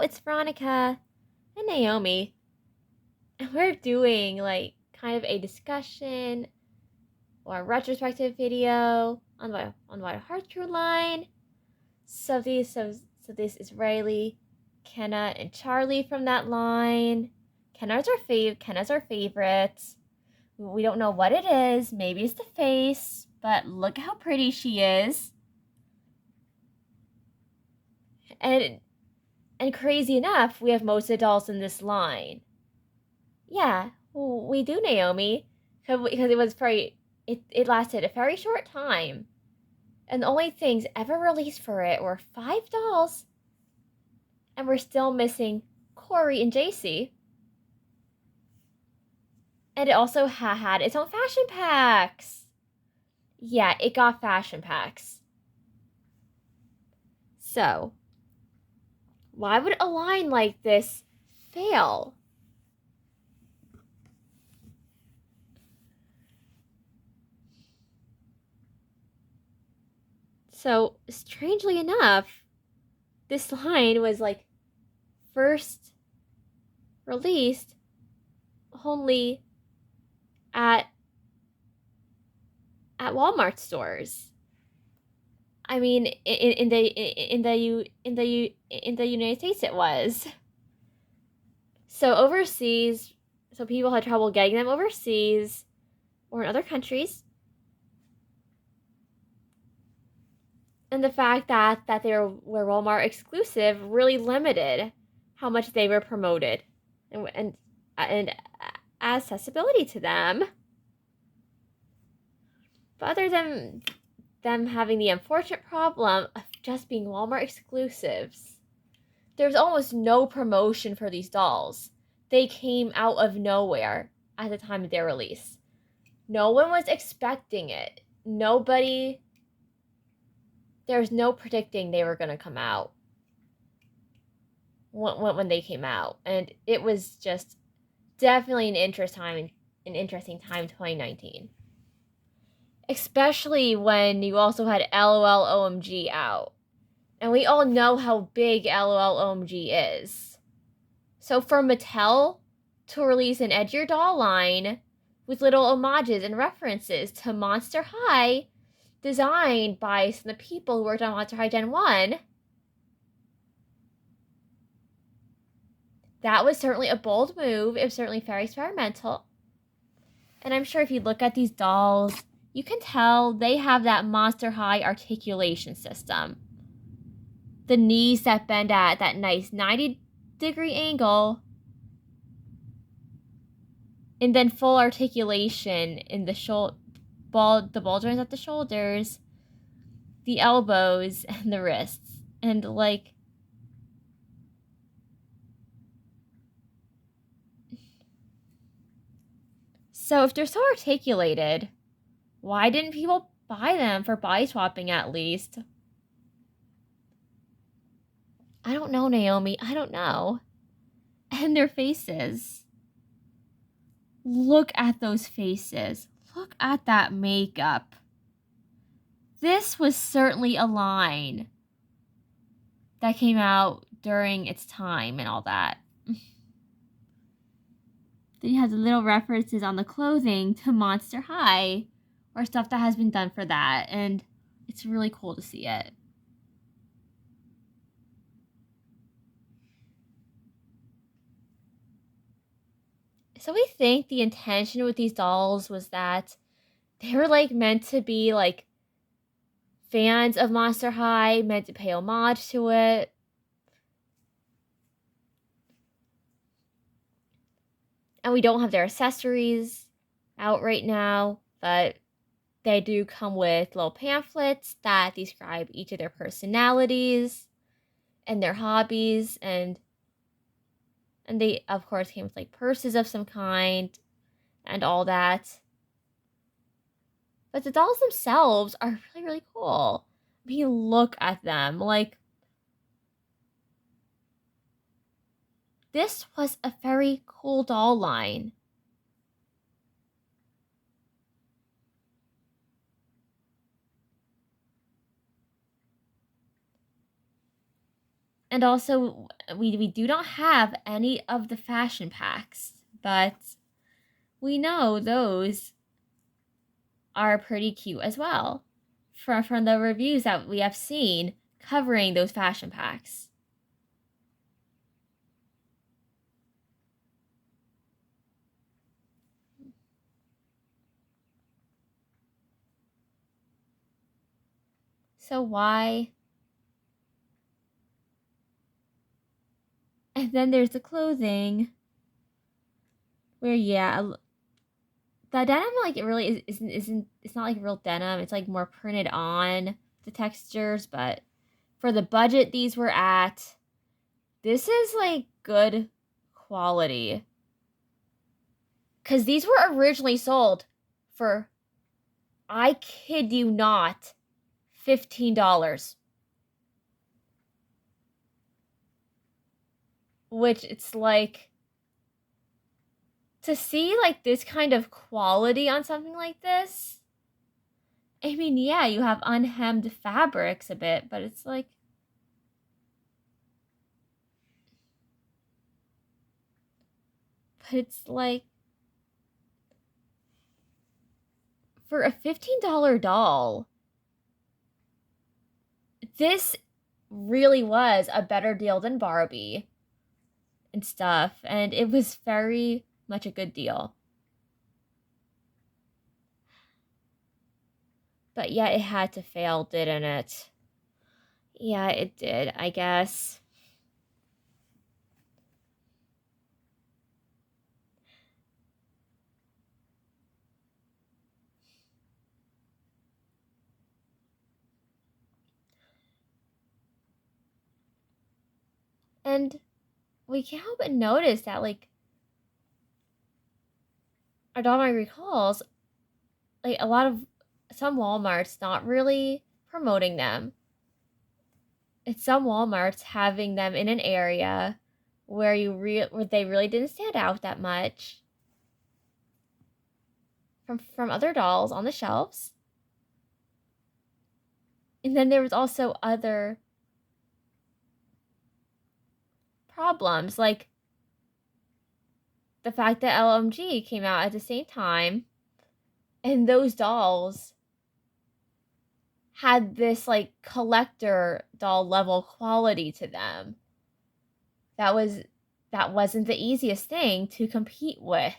it's Veronica and Naomi, and we're doing like kind of a discussion or a retrospective video on Why Hearts Grew line. So this is Riley, Kenna, and Charlie from that line. Kenna's our favorite. We don't know what it is. Maybe it's the face, but look how pretty she is. And crazy enough, we have most of the dolls in this line. Yeah, we do, Naomi, because it was very it lasted a very short time, and the only things ever released for it were 5 dolls, and we're still missing Corey and JC. And it also had its own fashion packs. Yeah, it got fashion packs. So, why would a line like this fail? So, strangely enough, this line was like first released only at Walmart stores. I mean, in the United States, it was. So overseas, so people had trouble getting them overseas or in other countries. And the fact that they were Walmart exclusive really limited how much they were promoted and accessibility to them. But other than them having the unfortunate problem of just being Walmart exclusives, there's almost no promotion for these dolls. They came out of nowhere at the time of their release. No one was expecting it. There's no predicting they were going to come out when they came out. And it was just definitely an interesting time, 2019. Especially when you also had LOL OMG out. And we all know how big LOL OMG is. So for Mattel to release an edgier doll line with little homages and references to Monster High, designed by some of the people who worked on Monster High Gen 1, that was certainly a bold move. It was certainly very experimental. And I'm sure if you look at these dolls, you can tell they have that Monster High articulation system. The knees that bend at that nice 90-degree angle, and then full articulation in the ball joints at the shoulders, the elbows, and the wrists. And like, so if they're so articulated, why didn't people buy them for body swapping at least? I don't know, Naomi. I don't know. And their faces. Look at those faces. Look at that makeup. This was certainly a line that came out during its time and all that. Then you have the little references on the clothing to Monster High or stuff that has been done for that. And it's really cool to see it. So we think the intention with these dolls was that they were like meant to be like fans of Monster High, meant to pay homage to it. And we don't have their accessories out right now, but they do come with little pamphlets that describe each of their personalities and their hobbies, and they of course came with like purses of some kind and all that. But the dolls themselves are really, really cool. I mean, look at them. Like, this was a very cool doll line. And also, we do not have any of the fashion packs, but we know those are pretty cute as well from the reviews that we have seen covering those fashion packs. So why? And then there's the clothing, where the denim like it really isn't it's not like real denim. It's like more printed on the textures, but for the budget these were at, this is like good quality. Cause these were originally sold for, I kid you not, $15. Which it's like, to see like this kind of quality on something like this. I mean, yeah, you have unhemmed fabrics a bit, but it's like, for a $15 doll, this really was a better deal than Barbie and stuff, and it was very much a good deal. But yeah, it had to fail, didn't it? Yeah, it did, I guess. And we can't help but notice that, like, our Dog recalls, like, some Walmarts not really promoting them. It's some Walmarts having them in an area where where they really didn't stand out that much from other dolls on the shelves. And then there was also other problems, like the fact that LMG came out at the same time, and those dolls had this like collector doll level quality to them. That wasn't the easiest thing to compete with.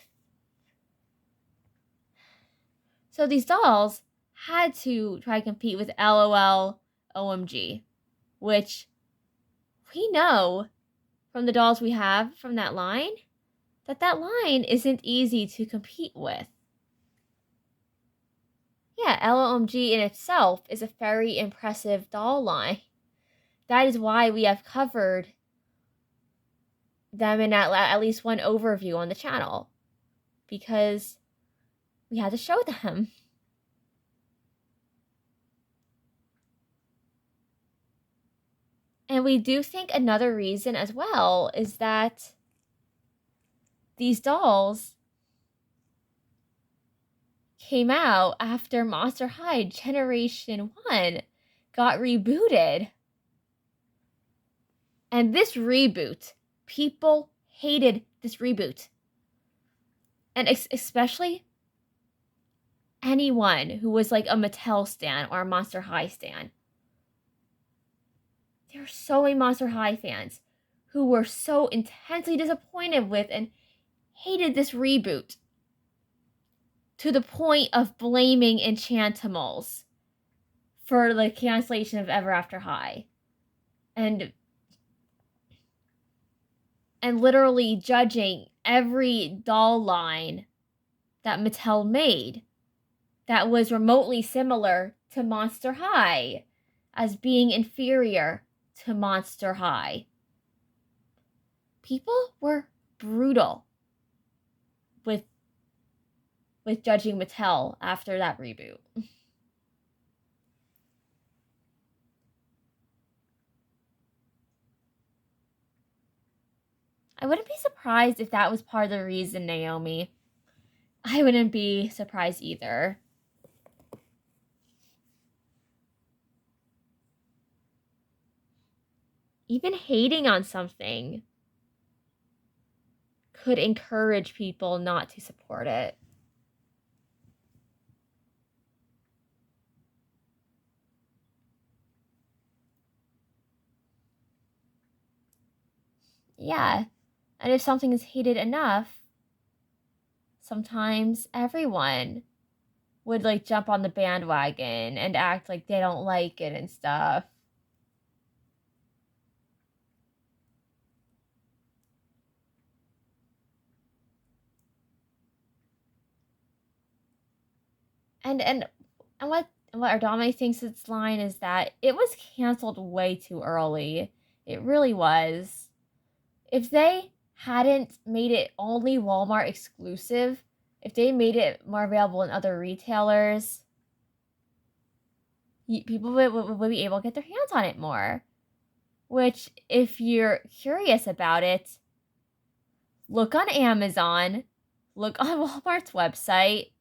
So these dolls had to try to compete with LOL OMG, which we know from the dolls we have from that line that line isn't easy to compete with. Yeah, LOMG in itself is a very impressive doll line. That is why we have covered them in at least one overview on the channel, because we had to show them. And we do think another reason as well is that these dolls came out after Monster High Generation 1 got rebooted. And this reboot, people hated this reboot. And especially anyone who was like a Mattel stan or a Monster High stan. There were so many Monster High fans who were so intensely disappointed with and hated this reboot, to the point of blaming Enchantimals for the cancellation of Ever After High. And literally judging every doll line that Mattel made that was remotely similar to Monster High as being inferior to Monster High. People were brutal with judging Mattel after that reboot. I wouldn't be surprised if that was part of the reason, Naomi. I wouldn't be surprised either. even hating on something could encourage people not to support it. Yeah. And if something is hated enough, sometimes everyone would like jump on the bandwagon and act like they don't like it and stuff. And what Ardame thinks its line is that it was canceled way too early. It really was. If they hadn't made it only Walmart exclusive, if they made it more available in other retailers, people would be able to get their hands on it more. Which, if you're curious about it, look on Amazon, look on Walmart's website,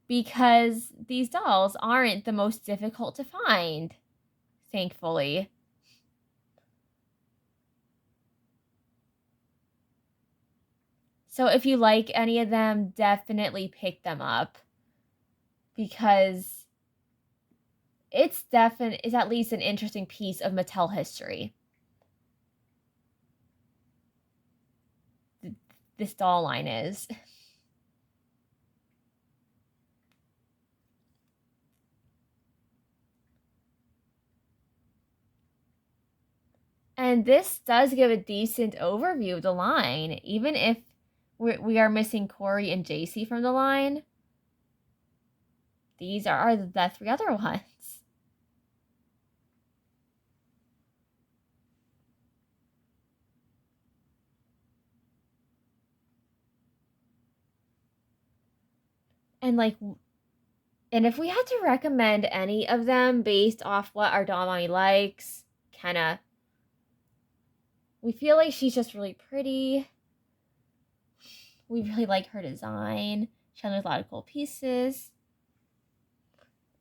because these dolls aren't the most difficult to find, thankfully. So if you like any of them, definitely pick them up, because it's at least an interesting piece of Mattel history. This doll line is. And this does give a decent overview of the line, even if we are missing Corey and JC from the line. These are the three other ones. And if we had to recommend any of them based off what our Domami likes, Kenna, we feel like she's just really pretty. We really like her design. She has a lot of cool pieces.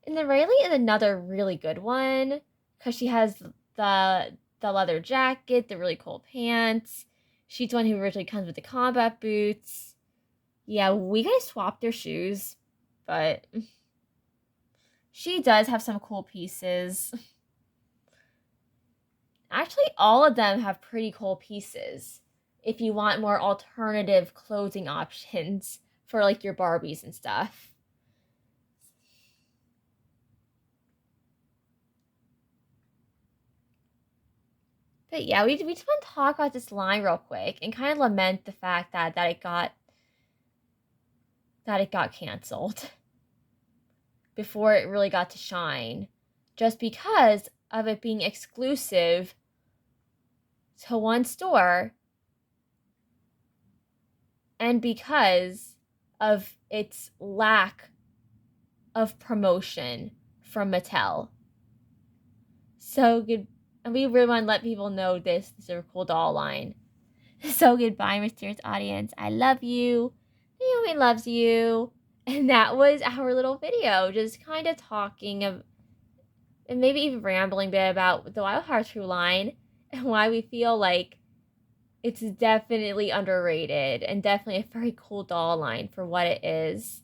And then Rayleigh is another really good one because she has the leather jacket, the really cool pants. She's the one who originally comes with the combat boots. Yeah, we gotta swap their shoes, but she does have some cool pieces. Actually, all of them have pretty cool pieces if you want more alternative clothing options for like your Barbies and stuff. But yeah, we just want to talk about this line real quick and kind of lament the fact that it got canceled before it really got to shine, just because of it being exclusive to one store and because of its lack of promotion from Mattel. So good. And we really want to let people know this is a cool doll line. So goodbye, mysterious audience. I love you. Naomi loves you. And that was our little video, just kind of talking of, and maybe even rambling a bit about the Wild Heart True line and why we feel like it's definitely underrated and definitely a very cool doll line for what it is.